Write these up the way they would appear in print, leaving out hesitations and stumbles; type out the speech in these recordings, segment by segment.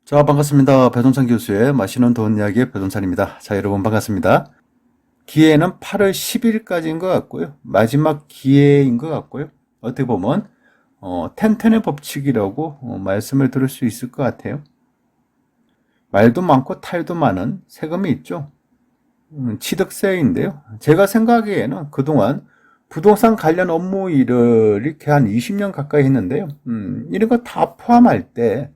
자, 반갑습니다. 배동찬 교수의 맛있는 돈 이야기의 배동찬입니다. 자, 여러분 반갑습니다. 기회는 8월 10일까지인 것 같고요. 마지막 기회인 것 같고요. 어떻게 보면 텐텐의 법칙이라고 말씀을 들을 수 있을 것 같아요. 말도 많고 탈도 많은 세금이 있죠. 취득세인데요. 제가 생각하기에는 그동안 부동산 관련 업무 일을 이렇게 한 20년 가까이 했는데요. 이런 거 다 포함할 때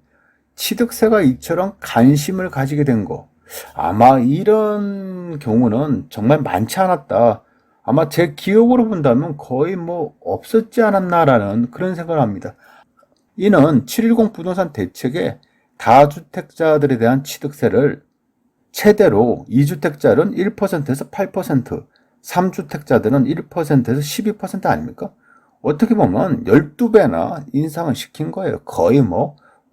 취득세가 이처럼 관심을 가지게 된 거, 아마 이런 경우는 정말 많지 않았다. 아마 제 기억으로 본다면 거의 없었지 않았나라는 그런 생각을 합니다. 이는 710 부동산 대책에 다주택자들에 대한 취득세를 최대로 2주택자는 1%에서 8%, 3주택자들은 1%에서 12% 아닙니까? 어떻게 보면 12배나 인상을 시킨 거예요. 거의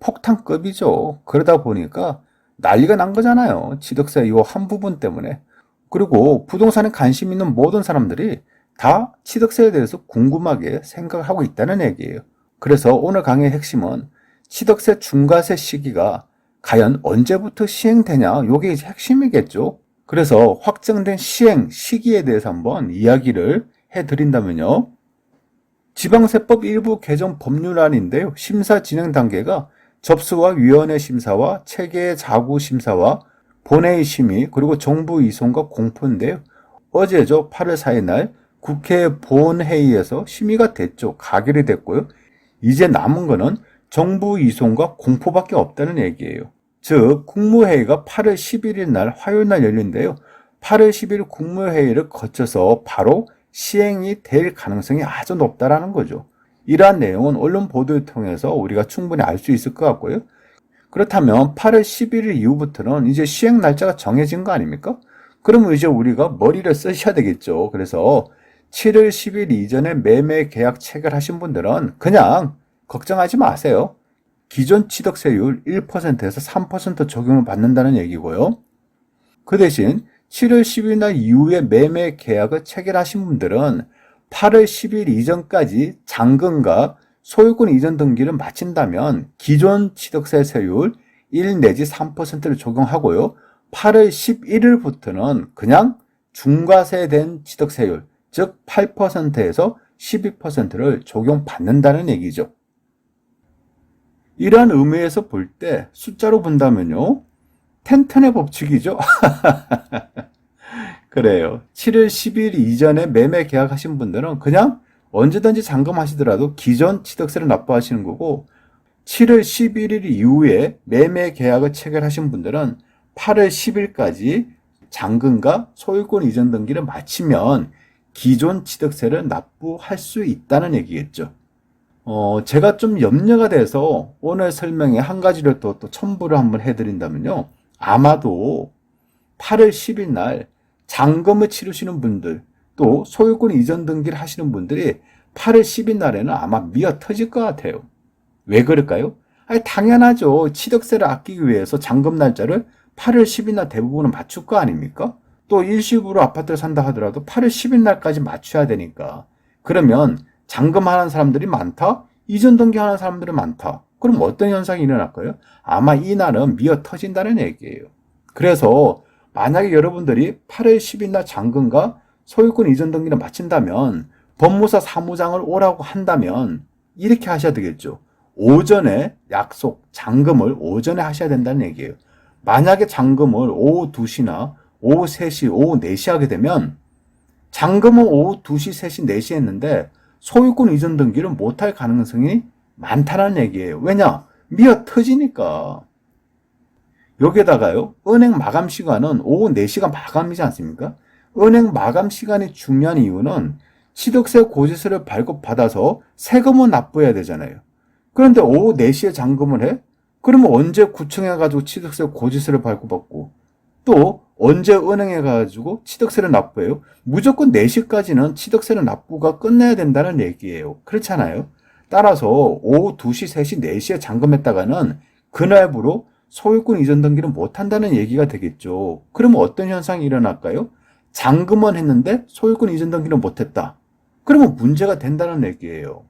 폭탄급이죠. 그러다 보니까 난리가 난 거잖아요. 취득세 이 한 부분 때문에. 그리고 부동산에 관심 있는 모든 사람들이 다 취득세에 대해서 궁금하게 생각하고 있다는 얘기예요. 그래서 오늘 강의의 핵심은 취득세 중과세 시기가 과연 언제부터 시행되냐, 이게 이제 핵심이겠죠. 그래서 확정된 시행 시기에 대해서 한번 이야기를 해드린다면요. 지방세법 일부 개정 법률안인데요. 심사 진행 단계가 접수와 위원회 심사와 체계 자구 심사와 본회의 심의 그리고 정부 이송과 공포인데요. 어제죠. 8월 4일 날 국회 본회의에서 심의가 됐죠. 가결이 됐고요. 이제 남은 거는 정부 이송과 공포밖에 없다는 얘기예요. 즉 국무회의가 8월 11일 날 화요일 날 열린대요. 8월 10일 국무회의를 거쳐서 바로 시행이 될 가능성이 아주 높다라는 거죠. 이러한 내용은 언론 보도를 통해서 우리가 충분히 알 수 있을 것 같고요. 그렇다면 8월 11일 이후부터는 이제 시행 날짜가 정해진 거 아닙니까? 그러면 이제 우리가 머리를 쓰셔야 되겠죠. 그래서 7월 10일 이전에 매매 계약 체결하신 분들은 그냥 걱정하지 마세요. 기존 취득세율 1%에서 3% 적용을 받는다는 얘기고요. 그 대신 7월 10일 날 이후에 매매 계약을 체결하신 분들은 8월 10일 이전까지 잔금과 소유권 이전 등기를 마친다면 기존 취득세 세율 1 내지 3%를 적용하고요. 8월 11일부터는 그냥 중과세된 취득세율, 즉 8%에서 12%를 적용받는다는 얘기죠. 이러한 의미에서 볼 때 숫자로 본다면요. 텐텐의 법칙이죠. 그래요. 7월 10일 이전에 매매 계약하신 분들은 그냥 언제든지 잔금하시더라도 기존 취득세를 납부하시는 거고 7월 11일 이후에 매매 계약을 체결하신 분들은 8월 10일까지 잔금과 소유권 이전 등기를 마치면 기존 취득세를 납부할 수 있다는 얘기겠죠. 제가 좀 염려가 돼서 오늘 설명에 한 가지를 또 첨부를 한번 해드린다면요. 아마도 8월 10일 날 잔금을 치르시는 분들, 또 소유권 이전 등기를 하시는 분들이 8월 10일 날에는 아마 미어 터질 것 같아요. 왜 그럴까요? 아니, 당연하죠. 취득세를 아끼기 위해서 잔금 날짜를 8월 10일 날 대부분은 맞출 거 아닙니까? 또 일시불로 아파트를 산다 하더라도 8월 10일 날까지 맞춰야 되니까. 그러면 잔금하는 사람들이 많다? 이전 등기하는 사람들이 많다. 그럼 어떤 현상이 일어날까요? 아마 이 날은 미어 터진다는 얘기예요. 그래서 만약에 여러분들이 8월 10일 날 잔금과 소유권 이전 등기를 마친다면 법무사 사무장을 오라고 한다면 이렇게 하셔야 되겠죠. 오전에 약속, 잔금을 오전에 하셔야 된다는 얘기예요. 만약에 잔금을 오후 2시나 오후 3시, 오후 4시 하게 되면 잔금은 오후 2시, 3시, 4시 했는데 소유권 이전 등기를 못할 가능성이 많다는 얘기예요. 왜냐? 미어 터지니까. 여기에다가요, 은행 마감 시간은 오후 4시가 마감이지 않습니까? 은행 마감 시간이 중요한 이유는 취득세 고지서를 발급받아서 세금을 납부해야 되잖아요. 그런데 오후 4시에 잔금을 해? 그러면 언제 구청에 가지고 취득세 고지서를 발급받고 또 언제 은행에 가지고 취득세를 납부해요? 무조건 4시까지는 취득세를 납부가 끝내야 된다는 얘기예요. 그렇잖아요. 따라서 오후 2시, 3시, 4시에 잔금했다가는 그날부로 소유권 이전 등기를 못한다는 얘기가 되겠죠. 그러면 어떤 현상이 일어날까요? 잔금은 했는데 소유권 이전 등기를 못했다. 그러면 문제가 된다는 얘기예요.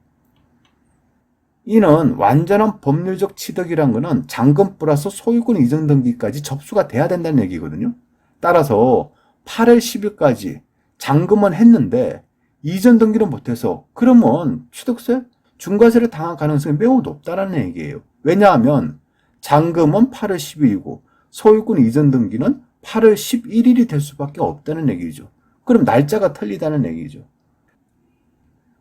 이는 완전한 법률적 취득이란 거는 잔금 플러스 소유권 이전 등기까지 접수가 돼야 된다는 얘기거든요. 따라서 8월 10일까지 잔금은 했는데 이전 등기를 못해서 그러면 취득세, 중과세를 당할 가능성이 매우 높다는 얘기예요. 왜냐하면 잔금은 8월 10일이고 소유권 이전 등기는 8월 11일이 될 수밖에 없다는 얘기죠. 그럼 날짜가 틀리다는 얘기죠.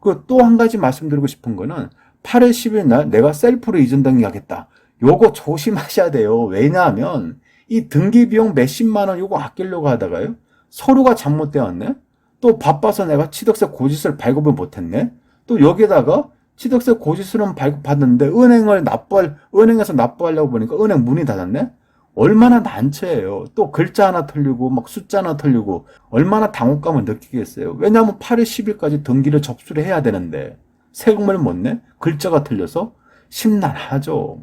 그 또 한 가지 말씀드리고 싶은 거는 8월 10일 날 내가 셀프로 이전 등기하겠다. 요거 조심하셔야 돼요. 왜냐하면 이 등기 비용 몇십만 원 요거 아끼려고 하다가요. 서류가 잘못되었네. 또 바빠서 내가 취득세 고지서를 발급을 못했네. 또 여기다가 취득세 고지서는 발급받았는데 은행에서 납부하려고 보니까 은행 문이 닫았네. 얼마나 난처해요. 또 글자 하나 틀리고 막 숫자 하나 틀리고 얼마나 당혹감을 느끼겠어요. 왜냐하면 8월 10일까지 등기를 접수를 해야 되는데 세금을 못 내? 글자가 틀려서 심란하죠.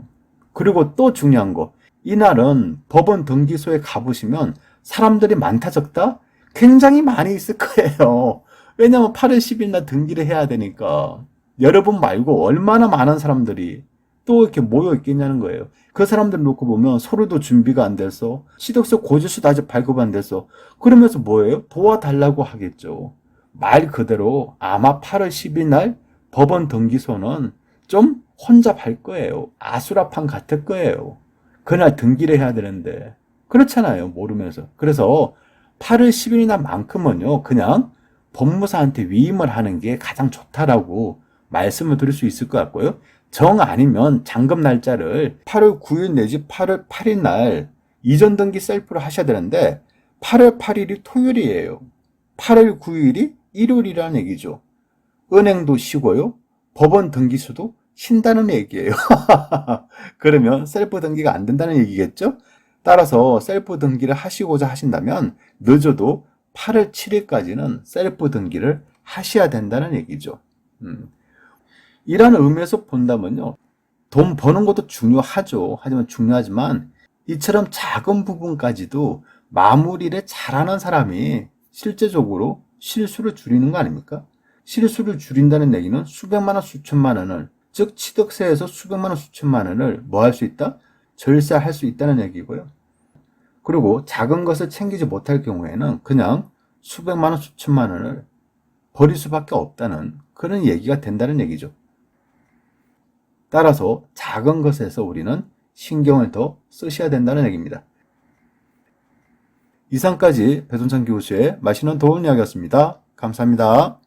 그리고 또 중요한 거. 이날은 법원 등기소에 가보시면 사람들이 많다 적다? 굉장히 많이 있을 거예요. 왜냐하면 8월 10일 날 등기를 해야 되니까. 여러분 말고 얼마나 많은 사람들이 또 이렇게 모여 있겠냐는 거예요. 그 사람들 놓고 보면 서류도 준비가 안 돼서 취득세 고지서도 아직 발급 안 돼서 그러면서 뭐예요? 도와달라고 하겠죠. 말 그대로 아마 8월 10일 날 법원 등기소는 좀 혼잡할 거예요. 아수라판 같을 거예요. 그날 등기를 해야 되는데 그렇잖아요. 모르면서. 그래서 8월 10일이나 만큼은요. 그냥 법무사한테 위임을 하는 게 가장 좋다라고 말씀을 드릴 수 있을 것 같고요. 정 아니면 잔금 날짜를 8월 9일 내지 8월 8일 날 이전 등기 셀프로 하셔야 되는데 8월 8일이 토요일이에요. 8월 9일이 일요일이라는 얘기죠. 은행도 쉬고요. 법원 등기소도 쉰다는 얘기예요. 그러면 셀프 등기가 안 된다는 얘기겠죠? 따라서 셀프 등기를 하시고자 하신다면 늦어도 8월 7일까지는 셀프 등기를 하셔야 된다는 얘기죠. 이라는 의미에서 본다면요. 돈 버는 것도 중요하죠. 하지만 중요하지만 이처럼 작은 부분까지도 마무리를 잘하는 사람이 실제적으로 실수를 줄이는 거 아닙니까? 실수를 줄인다는 얘기는 수백만 원, 수천만 원을, 즉 취득세에서 수백만 원, 수천만 원을 뭐 할 수 있다? 절세할 수 있다는 얘기고요. 그리고 작은 것을 챙기지 못할 경우에는 그냥 수백만 원, 수천만 원을 버릴 수밖에 없다는 그런 얘기가 된다는 얘기죠. 따라서 작은 것에서 우리는 신경을 더 쓰셔야 된다는 얘기입니다. 이상까지 배순찬 교수의 맛있는 도움 이야기였습니다. 감사합니다.